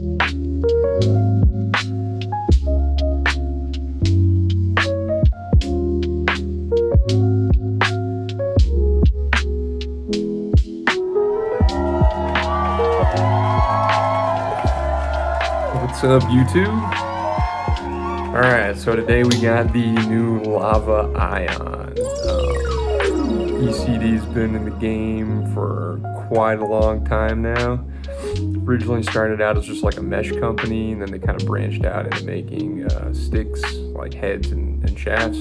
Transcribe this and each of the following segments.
What's up, YouTube? Alright, so today we got the new Lava Ion. ECD's been in the game for quite a long time now. Originally started out as just like a mesh company, and then they kind of branched out into making sticks, like heads and shafts.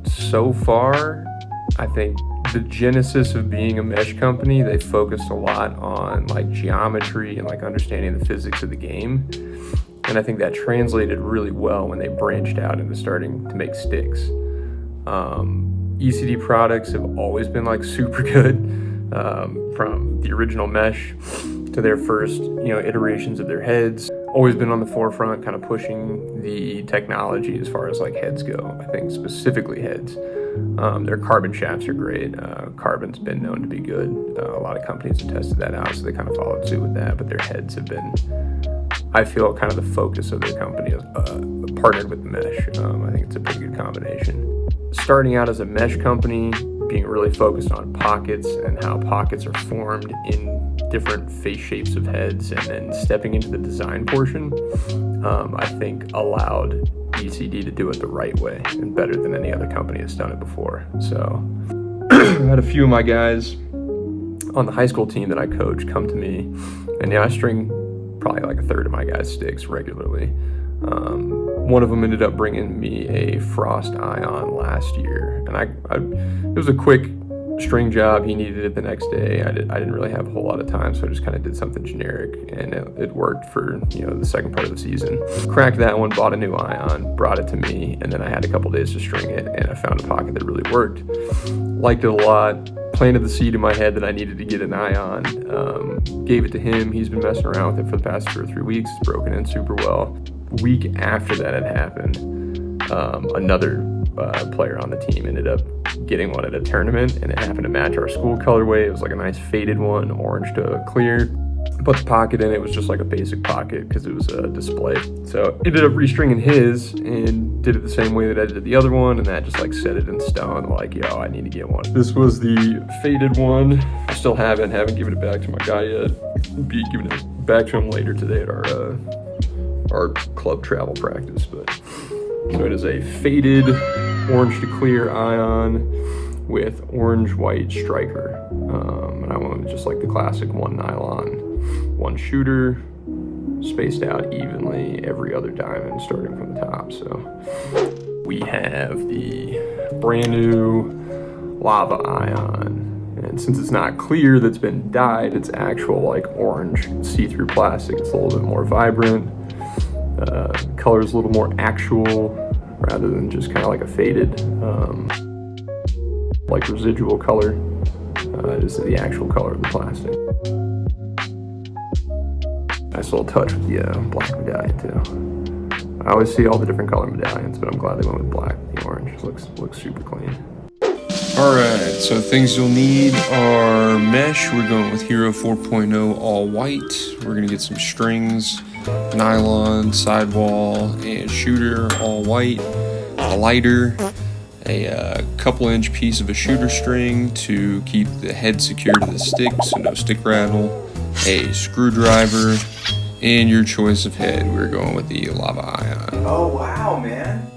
So far, I think the genesis of being a mesh company, they focused a lot on like geometry and like understanding the physics of the game. And I think that translated really well when they branched out into starting to make sticks. ECD products have always been like super good, from the original mesh to their first, iterations of their heads. Always been on the forefront, kind of pushing the technology as far as like heads go. I think specifically heads. Their carbon shafts are great. Carbon's been known to be good. A lot of companies have tested that out, so they kind of followed suit with that. But their heads have been, I feel, kind of the focus of their company, partnered with the mesh. I think it's a pretty good combination. Starting out as a mesh company, being really focused on pockets and how pockets are formed in different face shapes of heads, and then stepping into the design portion, I think allowed ECD to do it the right way and better than any other company has done it before. So I had a few of my guys on the high school team that I coach come to me, and I string probably like a third of my guys' sticks regularly. One of them ended up bringing me a Frost Ion last year, and it was a quick string job. He needed it the next day. I didn't really have a whole lot of time, so I just kind of did something generic, and it worked for the second part of the season. Cracked that one, bought a new Ion, brought it to me, and then I had a couple days to string it, and I found a pocket that really worked. Liked it a lot. Planted the seed in my head that I needed to get an Ion. Gave it to him. He's been messing around with it for the past 2 or 3 weeks. It's broken in super well. Week after that had happened, another player on the team ended up getting one at a tournament, and it happened to match our school colorway. It was like a nice faded one, orange to clear. Put the pocket in. It was just like a basic pocket because it was a display. So ended up restringing his and did it the same way that I did the other one, and that just like set it in stone. Like, yo, I need to get one. This was the faded one. I still haven't given it back to my guy yet. Be giving it back to him later today at our club travel practice. But so it is a faded orange to clear Ion with orange-white striker. And I went with just like the classic one nylon, one shooter, spaced out evenly, every other diamond starting from the top. So we have the brand new Lava Ion. And since it's not clear that's been dyed, it's actual like orange see-through plastic. It's a little bit more vibrant. Color is a little more actual rather than just kind of like a faded, like residual color. It is the actual color of the plastic. Nice little touch with the black medallion too. I always see all the different color medallions, but I'm glad they went with black. The orange looks super clean. Alright, so things you'll need are mesh. We're going with Hero 4.0 all white. We're gonna get some strings, nylon, sidewall, and shooter all white, a lighter, a couple-inch piece of a shooter string to keep the head secure to the stick so no stick rattle, a screwdriver, and your choice of head. We're going with the Lava Ion. Oh wow, man.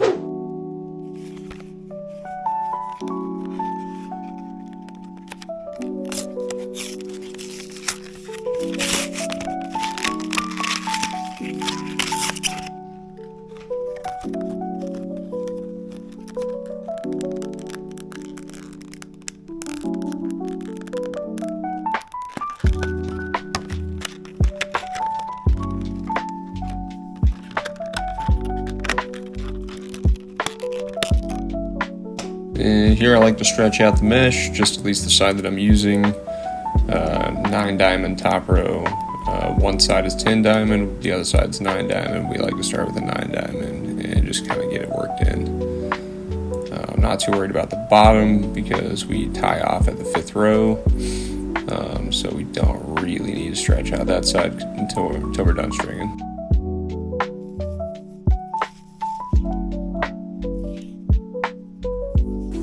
And here I like to stretch out the mesh, just at least the side that I'm using. 9 diamond top row. One side is 10 diamond, the other side's 9 diamond. We like to start with a 9 diamond and just kind of get it worked in. I'm not too worried about the bottom because we tie off at the 5th row. So we don't really need to stretch out that side until we're done stringing.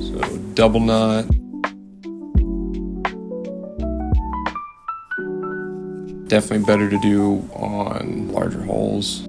So double knot. Definitely better to do on larger holes.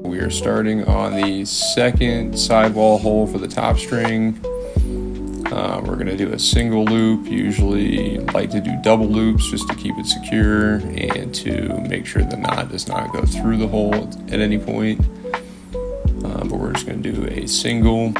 We are starting on the second sidewall hole for the top string. We're going to do a single loop. Usually like to do double loops just to keep it secure and to make sure the knot does not go through the hole at any point. But we're just going to do a single.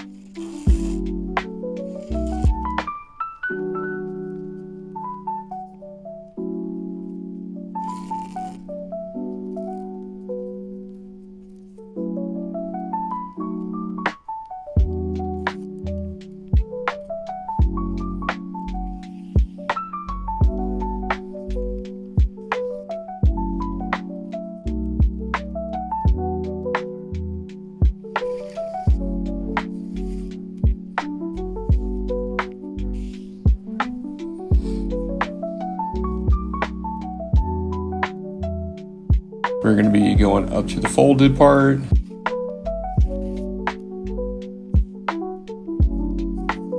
We're going to be going up to the folded part.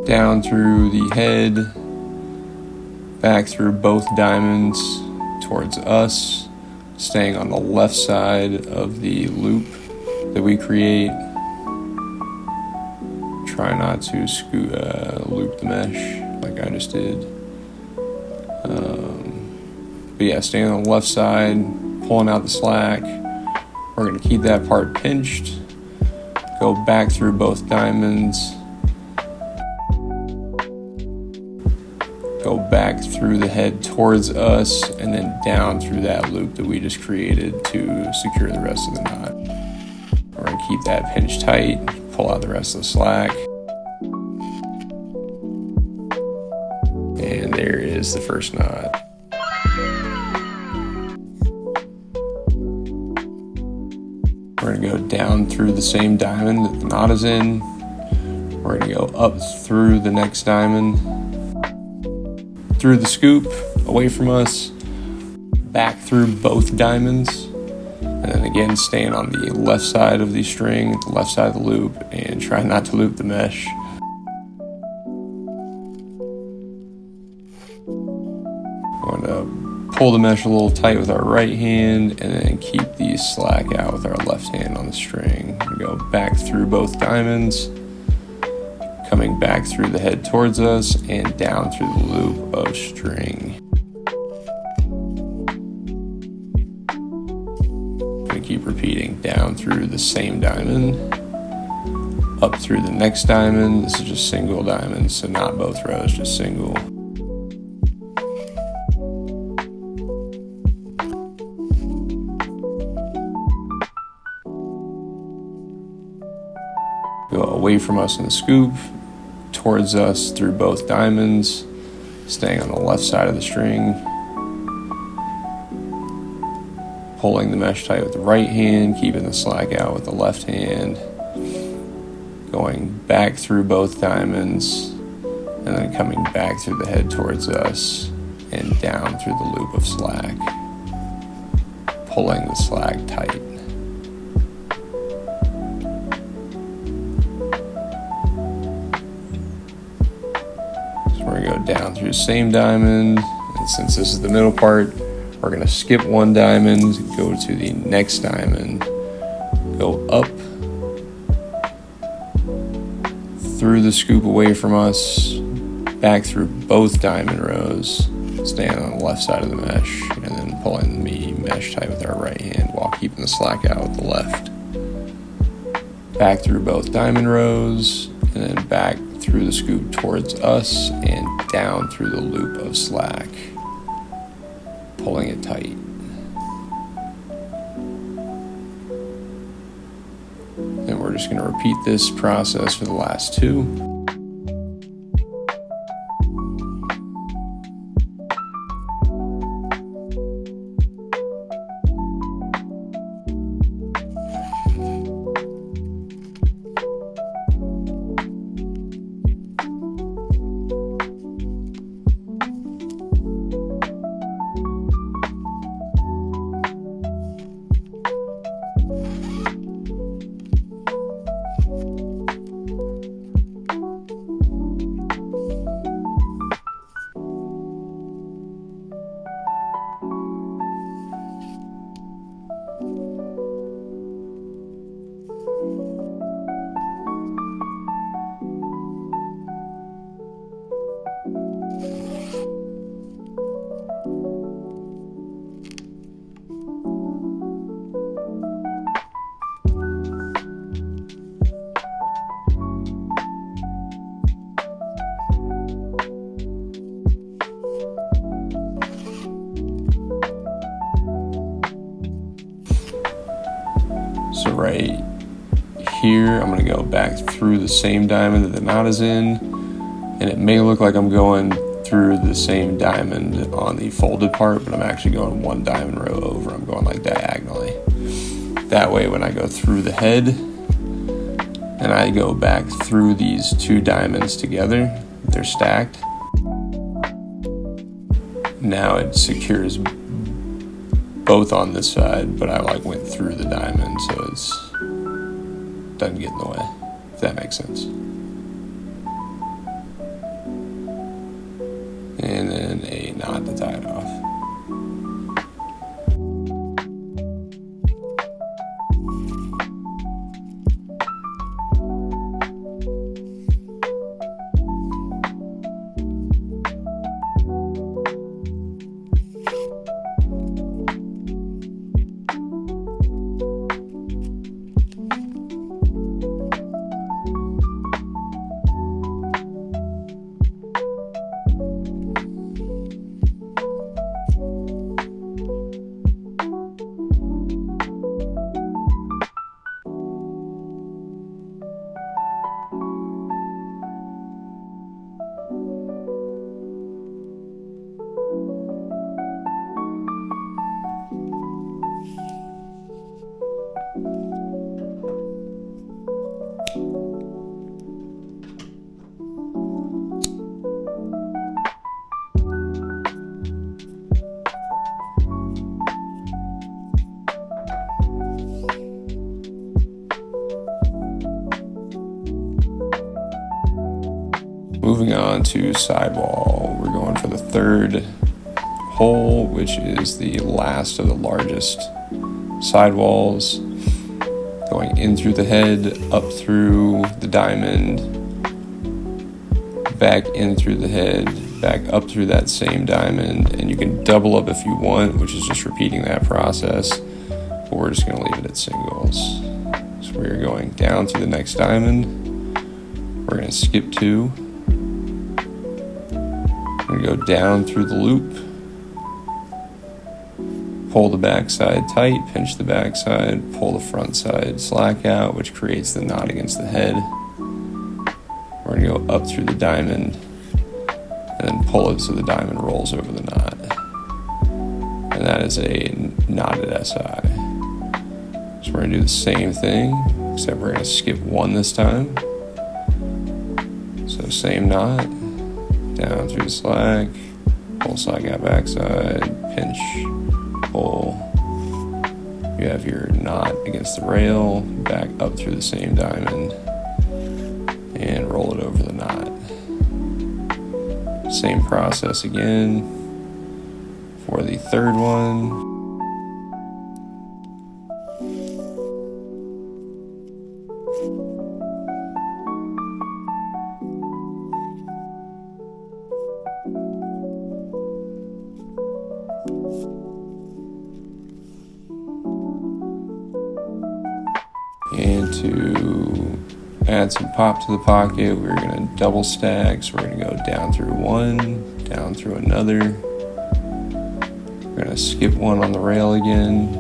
Down through the head, back through both diamonds towards us, staying on the left side of the loop that we create. Try not to loop the mesh like I just did. But yeah, staying on the left side, pulling out the slack. We're going to keep that part pinched, go back through both diamonds, go back through the head towards us, and then down through that loop that we just created to secure the rest of the knot. We're going to keep that pinched tight, pull out the rest of the slack. And there is the first knot. We're going to go down through the same diamond that the knot is in. We're going to go up through the next diamond, through the scoop, away from us, back through both diamonds, and then again staying on the left side of the string, the left side of the loop, and try not to loop the mesh. We're going to pull the mesh a little tight with our right hand and then keep the slack out with our left hand on the string. We go back through both diamonds, coming back through the head towards us and down through the loop of string. Gonna keep repeating down through the same diamond, up through the next diamond. This is just single diamonds, so not both rows, just single. Go away from us in the scoop, towards us through both diamonds, staying on the left side of the string. pulling the mesh tight with the right hand, keeping the slack out with the left hand, going back through both diamonds, and then coming back through the head towards us and down through the loop of slack, pulling the slack tight. So we're going to go down through the same diamond, and since this is the middle part, we're going to skip one diamond, go to the next diamond, go up through the scoop away from us, back through both diamond rows, stand on the left side of the mesh, and then pulling the mesh tight with our right hand while keeping the slack out with the left. Back through both diamond rows, and then back through the scoop towards us and down through the loop of slack, pulling it tight. Then we're just going to repeat this process for the last two. So right here, I'm going to go back through the same diamond that the knot is in, and it may look like I'm going through the same diamond on the folded part, but I'm actually going one diamond row over. I'm going like diagonally. That way, when I go through the head and I go back through these two diamonds together, they're stacked. Now it secures both on this side, but I went through the diamond, so it's doesn't get in the way, if that makes sense. And then a knot to tie it off. Moving on to sidewall, we're going for the third hole, which is the last of the largest sidewalls. Going in through the head, up through the diamond, back in through the head, back up through that same diamond, and you can double up if you want, which is just repeating that process, but we're just going to leave it at singles. So we're going down through the next diamond, we're going to skip two, we're going to go down through the loop, pull the back side tight, pinch the back side, pull the front side slack out, which creates the knot against the head. We're going to go up through the diamond and then pull it so the diamond rolls over the knot. And that is a knotted SI. So we're gonna do the same thing, except we're gonna skip 1 this time. So same knot, down through the slack, pull slack out backside, pinch, pull. You have your knot against the rail, back up through the same diamond, and roll it over the knot. Same process again for the third one. And to add some pop to the pocket, we're going to double stack. So we're going to go down through 1, down through another. We're going to skip 1 on the rail again.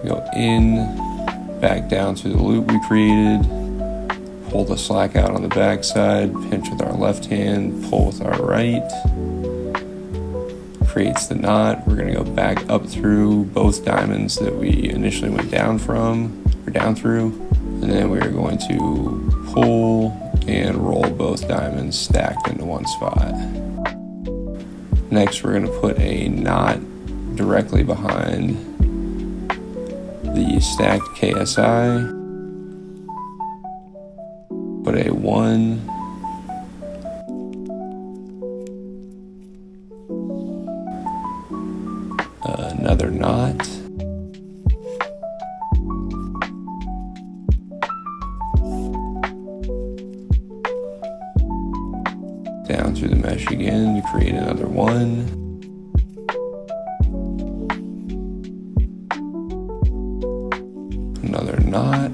Go in, back down through the loop we created. Pull the slack out on the back side, pinch with our left hand, pull with our right. Creates the knot. We're going to go back up through both diamonds that we initially went down through, and then we're going to pull and roll both diamonds stacked into one spot. Next, we're going to put a knot directly behind the stacked KSI. Put a 1, another knot, down through the mesh again to create another 1, another knot,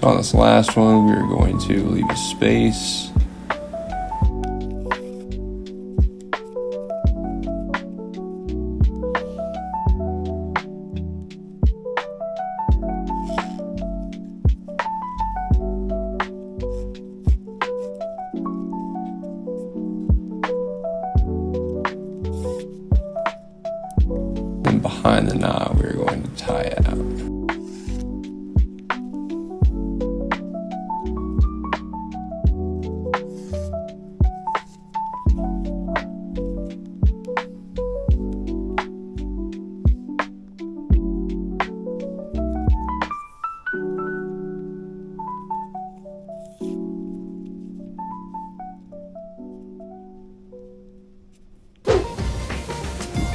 on this last one, we're going to leave a space. And behind the knot, we're going to tie it out.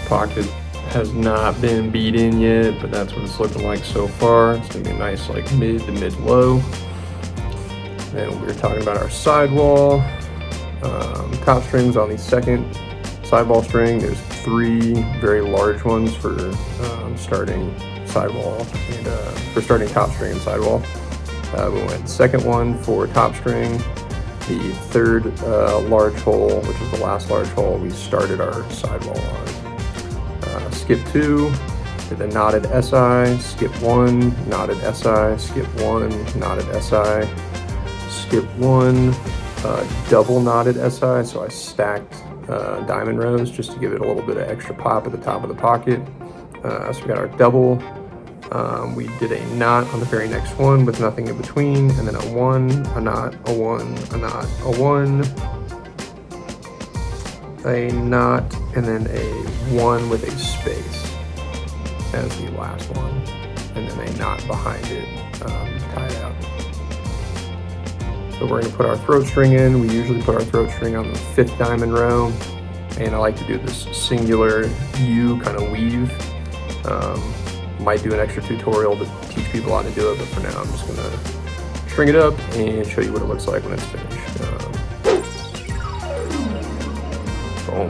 Pocket has not been beat in yet, but that's what it's looking like so far. It's gonna be a nice like mid to mid-low. Then we were talking about our sidewall. Top strings on the second sidewall string. There's 3 very large ones for starting sidewall and for starting top string and sidewall. We went second one for top string. The third large hole, which is the last large hole, we started our sidewall on. Skip 2, did the knotted SI, skip 1, knotted SI, skip 1, knotted SI, skip 1, double knotted SI, so I stacked diamond rows just to give it a little bit of extra pop at the top of the pocket. So we got our double. We did a knot on the very next one with nothing in between, and then a 1, a knot, a 1, a knot, a 1, a knot, and then a 1 with a space as the last one, and then a knot behind it, tied out. So we're going to put our throat string in. We usually put our throat string on the 5th diamond row, and I like to do this singular U kind of weave. Might do an extra tutorial to teach people how to do it, but for now I'm just going to string it up and show you what it looks like when it's finished. Boom.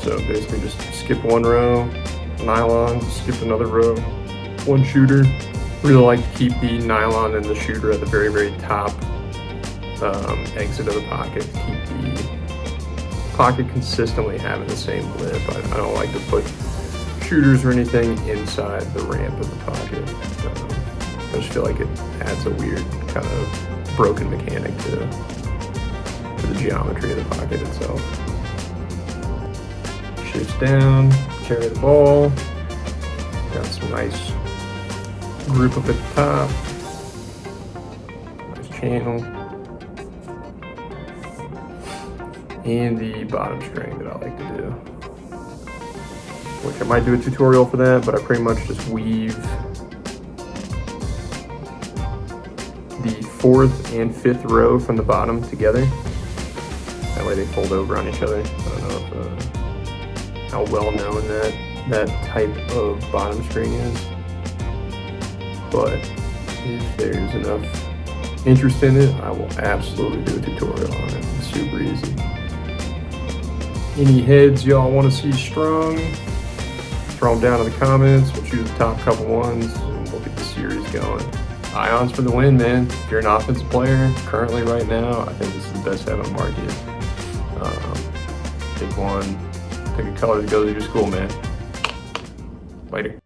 So basically just skip one row, nylon, skip another row, one shooter. Really like to keep the nylon and the shooter at the very, very top exit of the pocket to keep the pocket consistently having the same lip. I don't like to put shooters or anything inside the ramp of the pocket. I just feel like it adds a weird kind of broken mechanic to the geometry of the pocket itself. Shifts down, carry the ball. Got some nice grip up at the top. Nice channel. And the bottom string that I like to do. Which I might do a tutorial for that, but I pretty much just weave the 4th and 5th row from the bottom together. That way they fold over on each other. I don't know if, how well known that type of bottom string is. But if there's enough interest in it, I will absolutely do a tutorial on it. It's super easy. Any heads y'all want to see strung, throw them down in the comments. We'll choose the top couple ones and we'll get the series going. Ions for the win, man. If you're an offensive player currently right now, I think this is the best head on the market. Pick one, pick a color that goes to your school, man. Later.